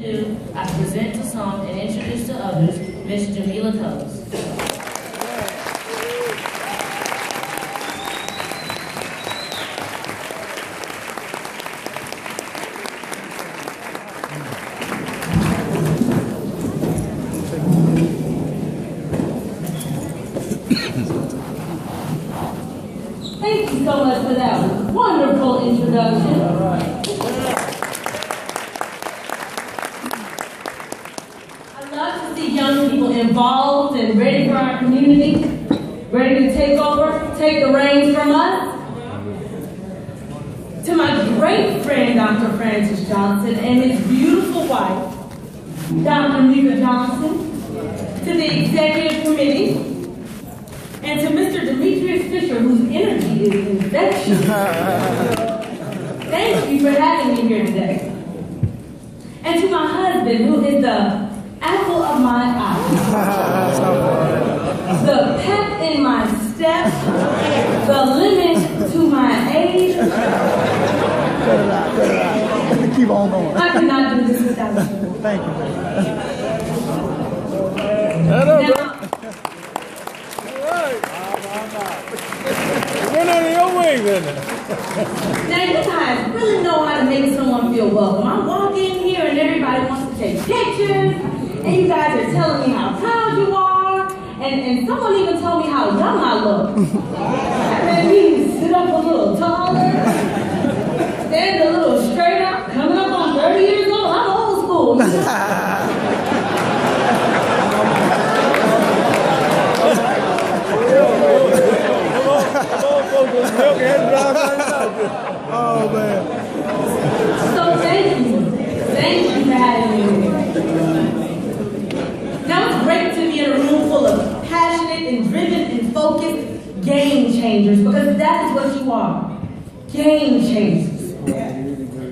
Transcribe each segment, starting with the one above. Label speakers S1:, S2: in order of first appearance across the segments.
S1: I present to some and introduce to others Ms. Jemelleh Coes.
S2: Thank you so much for that wonderful introduction. I love to see young people involved and ready for our community, ready to take over, take the reins from us. To my great friend, Dr. Francis Johnson, and his beautiful wife, Dr. Nika Johnson, to the executive committee, and to Mr. Demetrius Fisher, whose energy is infectious. Thank you for having me here today. And to my husband, who is the apple of my eye, the pep in my step, the limit to my age.
S3: Keep on going.
S2: I could not do this without you.
S3: Thank you,
S2: Now,
S3: Run out of your way, then.
S2: Now, you guys really know how to make someone feel welcome. I walk in here and everybody wants to take pictures, and you guys are telling me how proud you are, and someone even told me how young I look. That made me sit up a little taller, stand a little straighter. Coming up on 30 years old, I'm old school.
S3: Oh, man.
S2: So thank you. Thank you for having me. Now it's great to be in a room full of passionate and driven and focused game changers, because that is what you are. Game changers.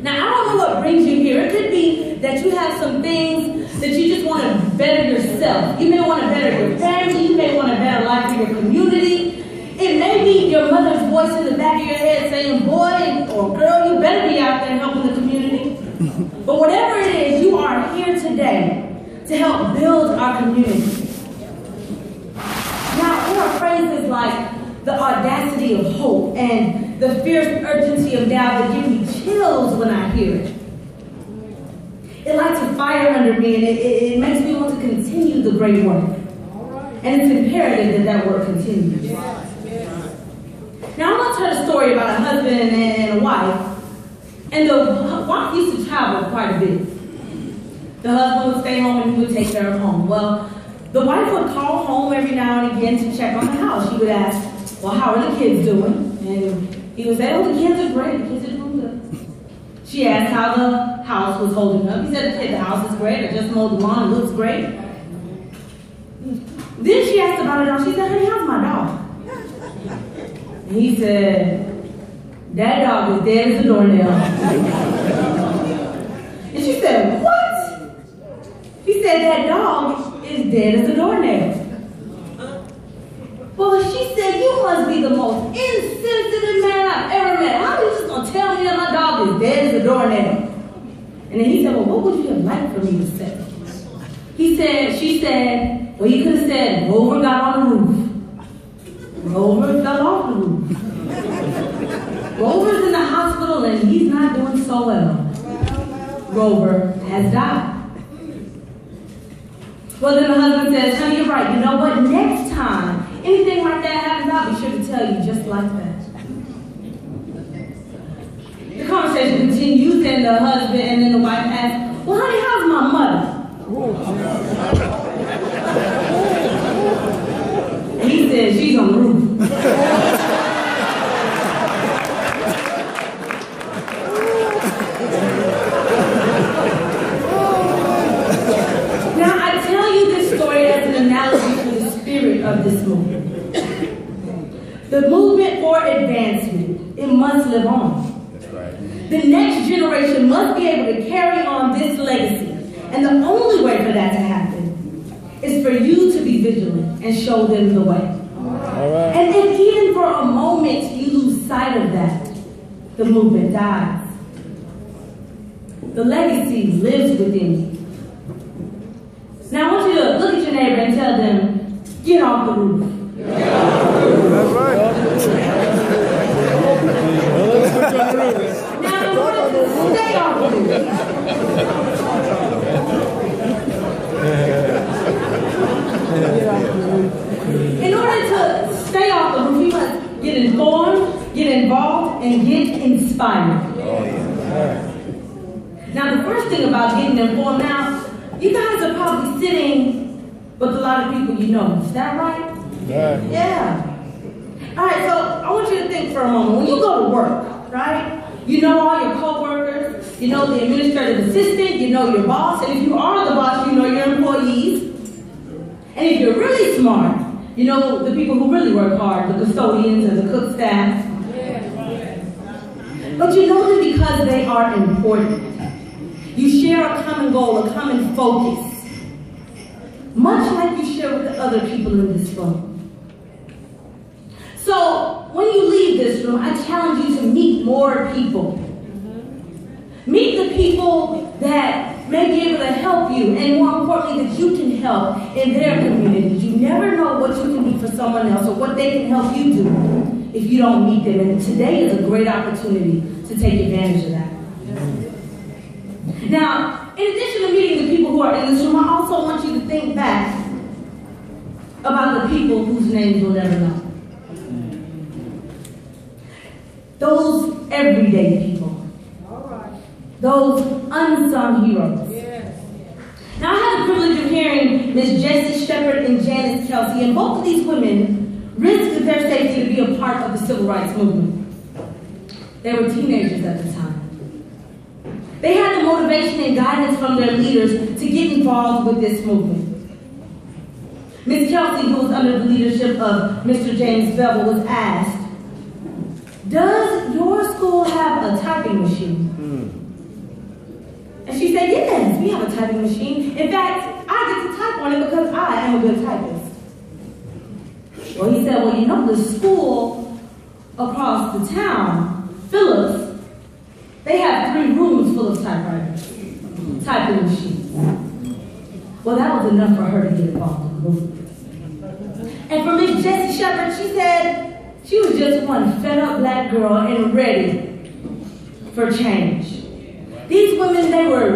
S2: Now I don't know what brings you here. It could be that you have some things that you just want to better yourself. You may want to better your family. You may want a better life for your community. It may be your mother's voice in the back of your head saying, boy or girl, you better be out there helping the community. But whatever it is, you are here today to help build our community. Now, there are phrases like the audacity of hope and the fierce urgency of doubt that give me chills when I hear it. It lights a fire under me, and it makes me want to continue the great work. And it's imperative that that work continues. Now, I'm going to tell a story about a husband and a wife. And the wife used to travel quite a bit. The husband would stay home and he would take care of home. Well, the wife would call home every now and again to check on the house. She would ask, well, how are the kids doing? And he would say, oh, the kids are great. The kids are doing good. She asked how the house was holding up. He said, okay, the house is great. I just mowed the lawn. It looks great. Then she asked about it all. She said, honey, how's my dog? And he said, that dog is dead as a doornail. And she said, what? He said, that dog is dead as a doornail. Well, she said, you must be the most insensitive man I've ever met. How are you just going to tell me that my dog is dead as a doornail? And then he said, well, what would you have liked for me to say? She said, well, you could have said, Rover got on the roof. Rover fell off the roof. Rover's in the hospital and he's not doing so well. Rover has died. Well, then the husband says, honey, you're right. You know what? Next time anything like that happens, I'll be sure to tell you just like that. The conversation continues, and the husband and then the wife asks, well, honey, how's my mother? And he says, she's on the roof. Now, I tell you this story as an analogy to the spirit of this movement. The movement for advancement, it must live on. The next generation must be able to carry on this legacy. And the only way for that to happen is for you to be vigilant and show them the way. And if even for a moment you lose sight of that, the movement dies. The legacy lives within you. Now I want you to look at your neighbor and tell them, get off the roof.
S3: That's right.
S2: Now the word is stay off the roof. In order to stay off the roof, you must get informed, get involved, and get inspired. Now, the first thing about getting informed now, you guys are probably sitting with a lot of people you know. Is that right? Yeah. All right, so I want you to think for a moment. When you go to work, right, you know all your co-workers, you know the administrative assistant, you know your boss, and if you are the boss, you know your employees. And if you're really smart, you know the people who really work hard, the custodians and the cook staff. But you know them because they are important. You share a common goal, a common focus, much like you share with the other people in this room. So when you leave this room, I challenge you to meet more people. Meet the people that may be able to help you, and more importantly, that you can help in their communities. You never know what you can do for someone else or what they can help you do if you don't meet them. And today is a great opportunity to take advantage of that. Now, in addition to meeting the people who are in this room, I also want you to think back about the people whose names you'll never know. Those everyday people. Those unsung heroes. Now, I had the privilege of hearing Ms. Jessie Shepherd and Janice Kelsey, and both of these women risked their safety to be a part of the civil rights movement. They were teenagers at the time. They had the motivation and guidance from their leaders to get involved with this movement. Ms. Kelsey, who was under the leadership of Mr. James Bevel, was asked, "Does your school have a typing machine?" And she said, "Yes, we have a typing machine. In fact, I get to type on it because I am a good typist." Well, he said, "Well, you know, the school across the town, Phillips, they have 3 rooms full of typewriters, typing machines." Well, that was enough for her to get involved in the movement. And for Miss Jessie Shepherd, she said she was just one fed-up black girl and ready for change. These women, they were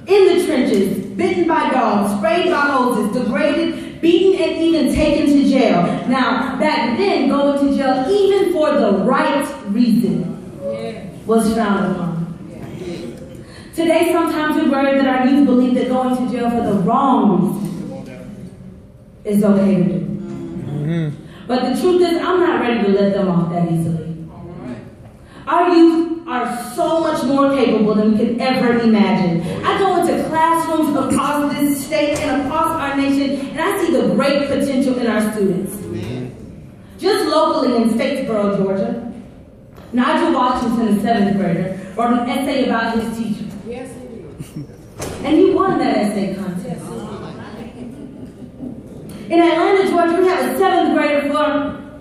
S2: in the trenches, bitten by dogs, sprayed by hoses, degraded, beaten, and even taken to jail. Now, back then, going to jail, even for the right reason, was frowned upon. Today, sometimes we worry that our youth believe that going to jail for the wrong reason is okay to do. But the truth is, I'm not ready to let them off that easily. Our youth are so much more capable than we could ever imagine. I go into classrooms across this state and across our nation, and I see the great potential in our students. Just locally in Statesboro, Georgia, Nigel Washington, a 7th grader, wrote an essay about his teacher. Yes, he did. And he won that essay contest. In Atlanta, Georgia, we have a 7th grader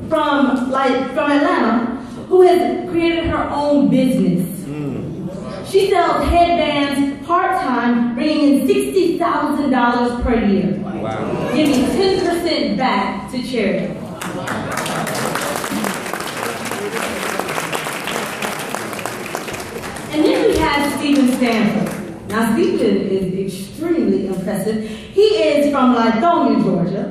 S2: from Atlanta who has created her own business. She sells headbands part-time, bringing in $60,000 per year, giving 10% back to charity. And then we have Stephen Stanford. Now, Stephen is extremely impressive. He is from Lithonia, Georgia,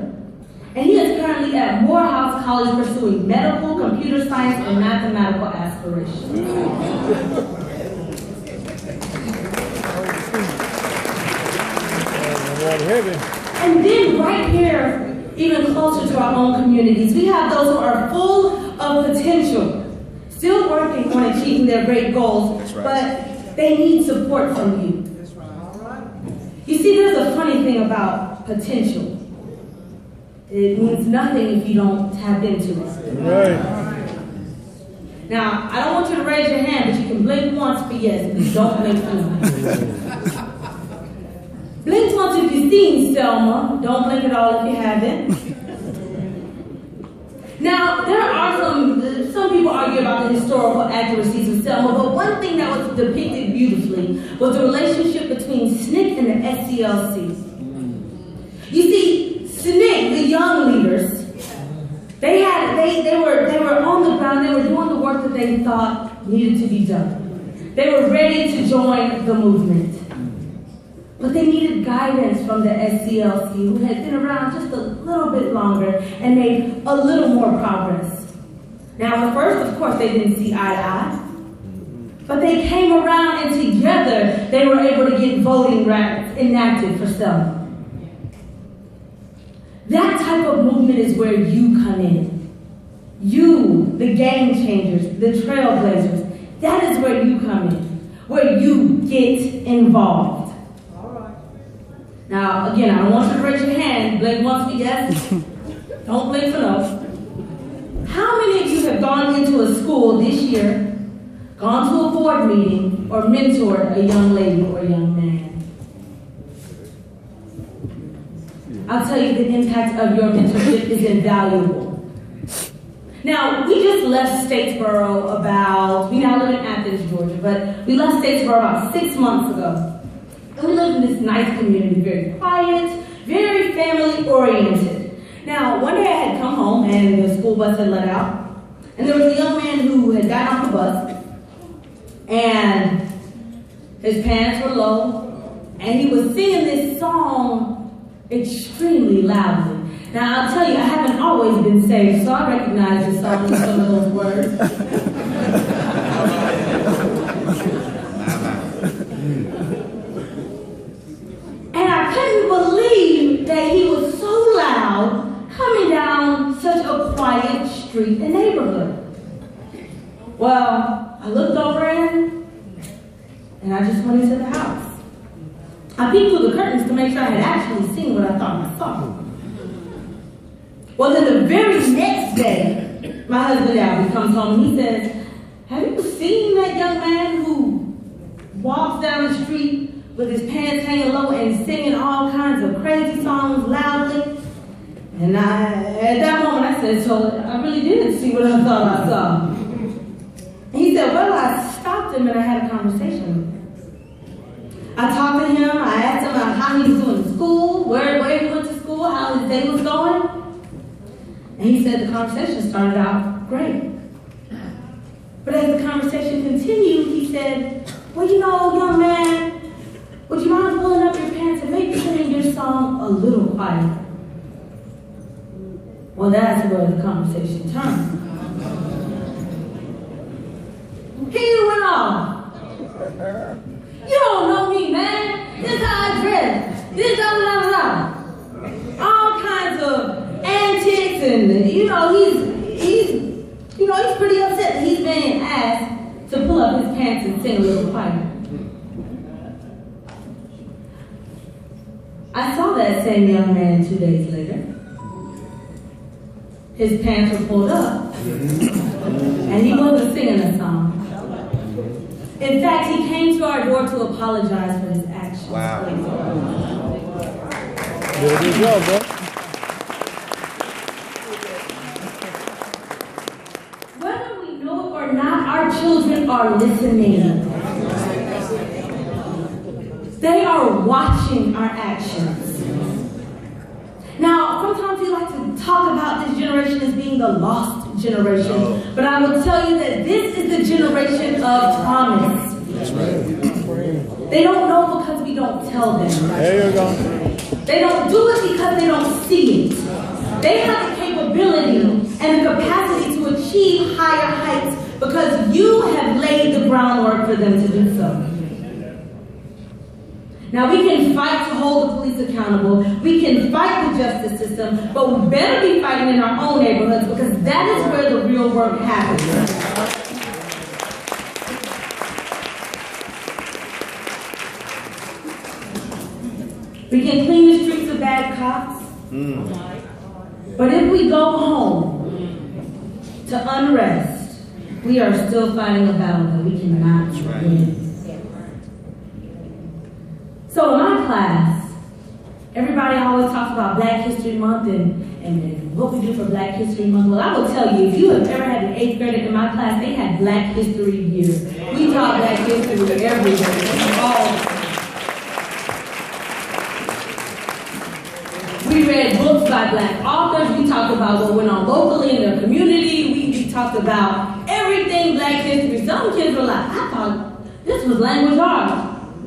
S2: and he is currently at Morehouse College pursuing medical, computer science, and mathematical aspirations. And then right here, even closer to our own communities, we have those who are full of potential, still working on achieving their great goals, but they need support from you. You see, there's a funny thing about potential. It means nothing if you don't tap into it.
S3: Right.
S2: Now, I don't want you to raise your hand, but you can blink once for yes, but don't blink twice. Blink once if you've seen Selma. Don't blink at all if you haven't. Now, there are some some people argue about the historical accuracies of Selma, but one thing that was depicted beautifully was the relationship between SNCC and the SCLC. You see, SNCC, the young leaders, they were on the ground, they were doing the work that they thought needed to be done. They were ready to join the movement. But they needed guidance from the SCLC, who had been around just a little bit longer and made a little more progress. Now, at first, of course, they didn't see eye to eye. But they came around and together they were able to get voting rights enacted for Selma. That type of movement is where you come in. You, the game changers, the trailblazers, that is where you come in, where you get involved. All right. Now, again, I don't want you to raise your hand. Blake wants me, yes? Don't blink for no. How many of you have gone into a school this year, gone to a board meeting, or mentored a young lady or a young man? I'll tell you, the impact of your mentorship is invaluable. Now, we just left Statesboro we now live in Athens, Georgia, but we left Statesboro about 6 months ago. And we live in this nice community, very quiet, very family-oriented. Now, one day I had come home and the school bus had let out, and there was a young man who had gotten off the bus, and his pants were low, and he was singing this song extremely loudly. Now, I'll tell you, I haven't always been saved, so I recognize the song and some of those words. And I couldn't believe that he was so loud coming down such a quiet street and neighborhood. Well, I looked over and I just went into the house. I peeked through the curtains to make sure I had actually seen what I thought I saw. Well, then the very next day, my husband Albie comes home and he says, "Have you seen that young man who walks down the street with his pants hanging low and singing all kinds of crazy songs loudly?" And at that moment I said, "So I really did see what I thought I saw." And he said, "Well, I stopped him and I had a conversation with him. I talked to him, I asked him about how he was doing in school, where he went to school, how his day was going. And he said the conversation started out great. But as the conversation continued, he said, "Well, you know, young man, would you mind pulling up your pants and maybe singing your song a little quieter?" Well, that's where the conversation turned. He went off. "You don't know me, man. This is how I dress. This, blah, blah, blah. All kinds of antics, and he's pretty upset that he's being asked to pull up his pants and sing a little quieter." I saw that same young man 2 days later. His pants were pulled up, and he wasn't singing a song. In fact, he came to our door to apologize for his actions.
S3: Wow. Good job, bro.
S2: Whether we know it or not, our children are listening. They are watching our actions. Now, sometimes we like to talk about this generation as being the lost generation, but I will tell you that this is the generation of promise.
S3: That's right.
S2: They don't know because we don't tell them.
S3: There you go.
S2: They don't do it because they don't see it. They have the capability and the capacity to achieve higher heights because you have laid the groundwork for them to do so. Now, we can fight to hold the police accountable. We can fight the justice system, but we better be fighting in our own neighborhoods because that is where the real work happens. We can clean the streets of bad cops, but if we go home to unrest, we are still fighting a battle that we cannot win. So in my class, Everybody always talks about Black History Month and what we do for Black History Month. Well, I will tell you, if you have ever had an 8th grader in my class, they had Black History Year. We taught Black History every day. We read books by Black authors. We talked about what went on locally in the community. We talked about everything Black history. Some kids were like, I thought this was language arts.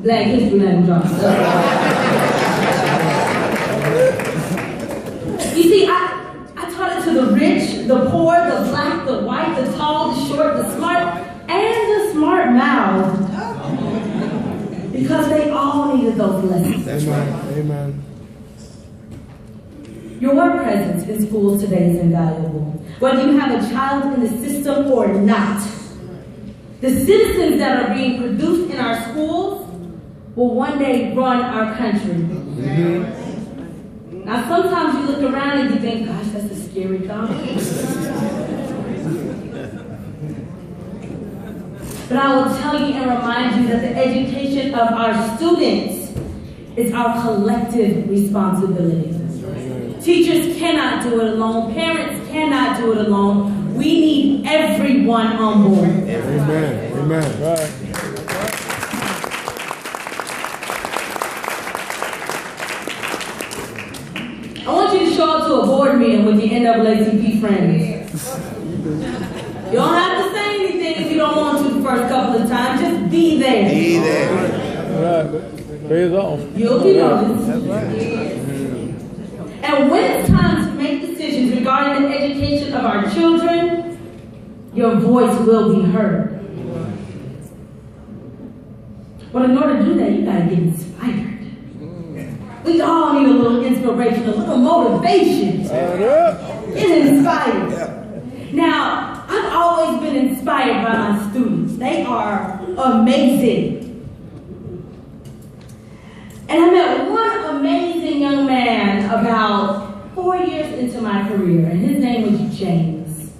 S2: Black history language arts. You see, I taught it to the rich, the poor, the black, the white, the tall, the short, the smart, and the smart mouth. Because they all needed those lessons.
S3: Amen. Amen.
S2: Your work presence in schools today is invaluable. Whether you have a child in the system or not, the citizens that are being produced in our schools will one day run our country.
S3: Mm-hmm.
S2: Now, sometimes you look around and you think, gosh, that's a scary thought. But I will tell you and remind you that the education of our students is our collective responsibility. Teachers cannot do it alone. Parents cannot do it alone. We need everyone on board.
S3: Amen. Amen. Right.
S2: I want you to show up to a board meeting with your NAACP friends. You don't have to say anything if you don't want to the first couple of times. Just be there.
S4: Be there.
S3: Right. Praise on.
S2: You'll be noticed. And when it's time to make decisions regarding the education of our children, your voice will be heard. But in order to do that, you gotta get inspired. We all need a little inspiration, a little motivation. Get inspired. Now, I've always been inspired by my students. They are amazing. And I met one amazing young man about 4 years into my career, and his name was James.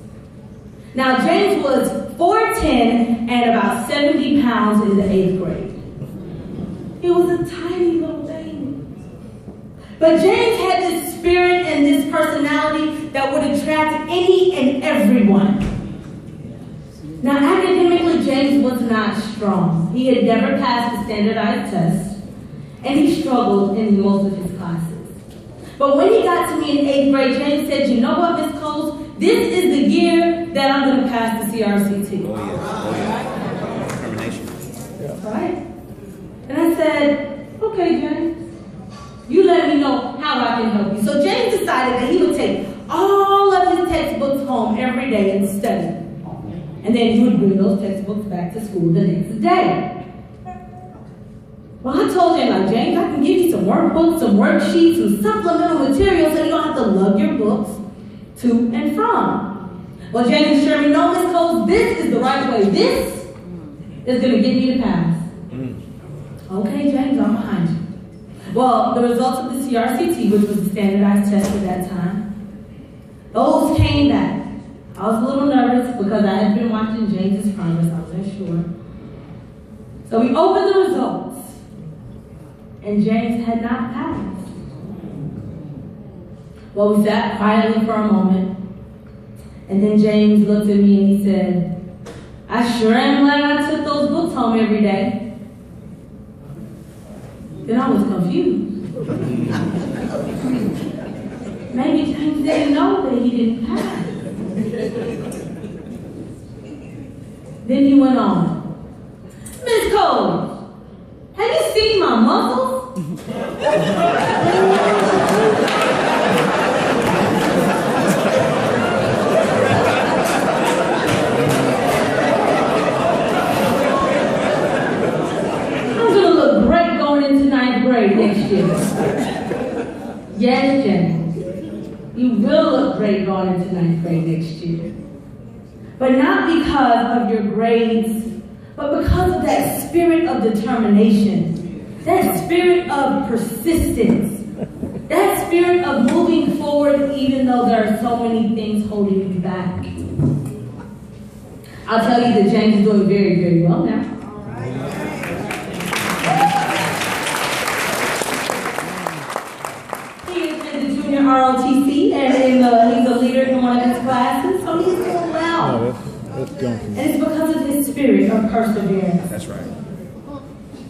S2: Now, James was 4'10" and about 70 pounds in the 8th grade. He was a tiny little baby. But James had this spirit and this personality that would attract any and everyone. Now, academically, James was not strong. He had never passed the standardized test. And he struggled in most of his classes. But when he got to me in 8th grade, James said, you know what, Ms. Coes? This is the year that I'm going to pass the CRCT.
S4: Oh, yeah. Determination.
S2: Right? And I said, okay, James. You let me know how I can help you. So James decided that he would take all of his textbooks home every day and study. And then he would bring those textbooks back to school the next day. Well, I told him, like, James, I can give you some workbooks, some worksheets, some supplemental materials so you don't have to lug your books to and from. Well, James assured me, no, Ms. Coes, this is the right way. This is going to get me to pass. Okay, James, I'm behind you. Well, the results of the CRCT, which was the standardized test at that time, those came back. I was a little nervous because I had been watching James's progress. I wasn't sure. So we opened the results. And James had not passed. Well, we sat quietly for a moment, and then James looked at me and he said, I sure am glad I took those books home every day. Then I was confused. Maybe James didn't know that he didn't pass. Then he went on, Ms. Coes, have you seen my muscles? I'm gonna look great going into 9th grade next year. Yes, James. You will look great going into 9th grade next year. But not because of your grades, but because of that spirit of determination, that spirit of persistence, that spirit of moving forward even though there are so many things holding you back. I'll tell you that James is doing very, very well now. ROTC, and he's a leader in one of his classes, so he's doing well.
S3: No, that's gone from
S2: And it's because of his spirit of perseverance.
S4: That's right.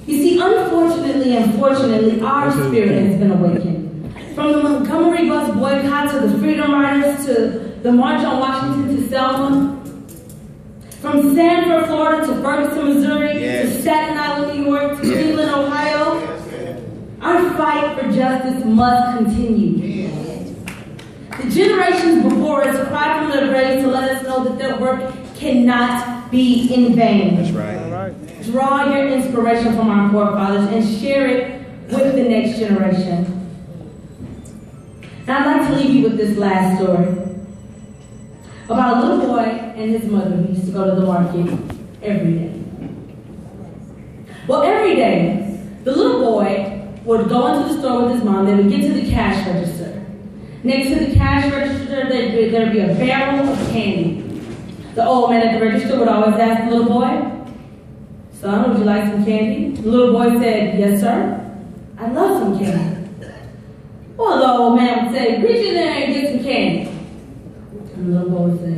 S2: You see, unfortunately and fortunately, our spirit has been awakened. From the Montgomery bus boycott to the Freedom Riders to the March on Washington to Selma, from Sanford, Florida to Ferguson, Missouri, to Staten Island, New York, to Cleveland, Ohio, our fight for justice must continue. The generations before us cry from their graves to let us know that their work cannot be in vain.
S4: That's right.
S2: Draw your inspiration from our forefathers and share it with the next generation. Now I'd like to leave you with this last story about a little boy and his mother who used to go to the market every day. Well, every day, the little boy would go into the store with his mom. They would get to the cash register. Next to the cash register, there'd be a barrel of candy. The old man at the register would always ask the little boy, "Son, would you like some candy?" The little boy said, "Yes, sir. I'd love some candy." Well, the old man would say, "Reach in there and get some candy." And the little boy would say,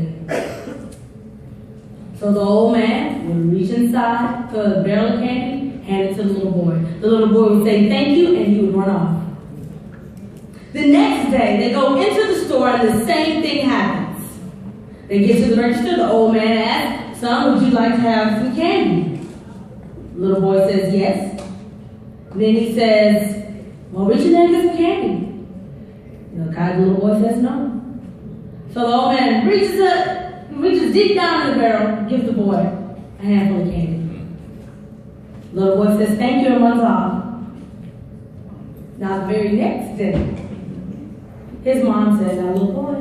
S2: so the old man would reach inside for a barrel of candy, hand it to the little boy. The little boy would say, "Thank you," and he would run off. The next day, they go into the store and the same thing happens. They get to the register, the old man asks, "Son, would you like to have some candy?" The little boy says, "Yes." Then he says, "Well, reach in there and get some candy." The little boy says, "No." So the old man reaches deep down in the barrel and gives the boy a handful of candy. The little boy says, "Thank you," and runs off. Now the very next day, his mom said, "Now little boy,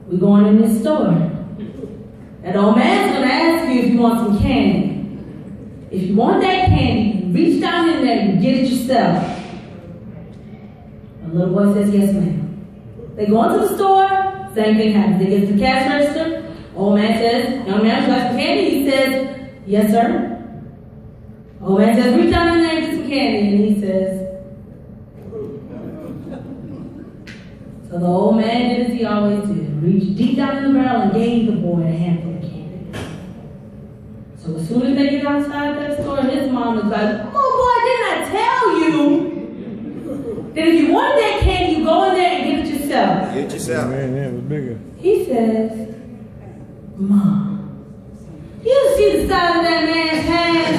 S2: we're going in this store. That old man's going to ask you if you want some candy. If you want that candy, you reach down in there and get it yourself." The little boy says, "Yes, ma'am." They go into the store, same thing happens. They get to the cash register. Old man says, "Young man, would you like some candy?" He says, "Yes, sir." Old man says, "Reach down in there and get some candy." And he says, so the old man did as he always did. Reached deep down in the barrel and gave the boy a handful of candy. So as soon as they get outside that store, his mom was like, "Oh boy, didn't I tell you that if you want that candy, you go in there and get it yourself?"
S4: Get yourself.
S3: Man, it was bigger.
S2: He says, "Mom, you see the size of that man's hand?"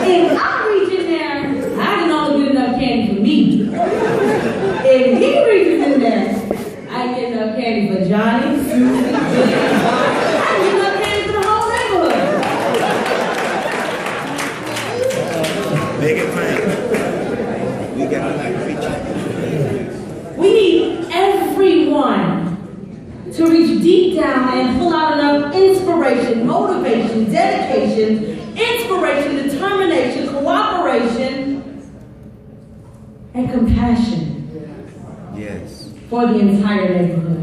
S2: If I reach in there, I can only get enough candy for me. If he reaches in there, I get enough candy for Johnny, Susie, Billy, and Bob. I get enough candy for the whole neighborhood.
S4: Make it plain. We got to preach.
S2: We need everyone to reach deep down and pull out enough inspiration, motivation, dedication, inspiration, determination, cooperation, and compassion
S4: Yes.
S2: for the entire neighborhood.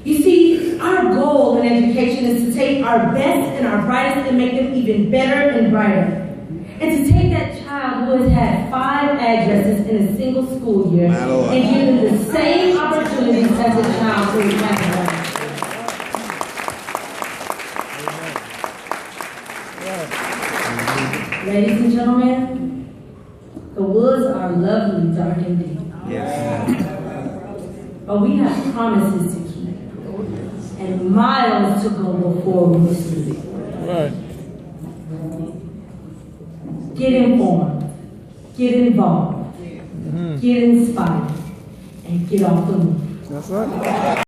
S2: You see, our goal in education is to take our best and our brightest and make them even better and brighter. And to take that child who has had 5 addresses in a single school year
S4: My Lord.
S2: and give them the same opportunities as a child who has had one. Ladies and gentlemen, the woods are lovely, dark and deep.
S4: Yes.
S2: But we have promises to keep and miles to go before we sleep.
S3: Right.
S2: Get informed, get involved, get inspired, and get off the move.
S3: That's right.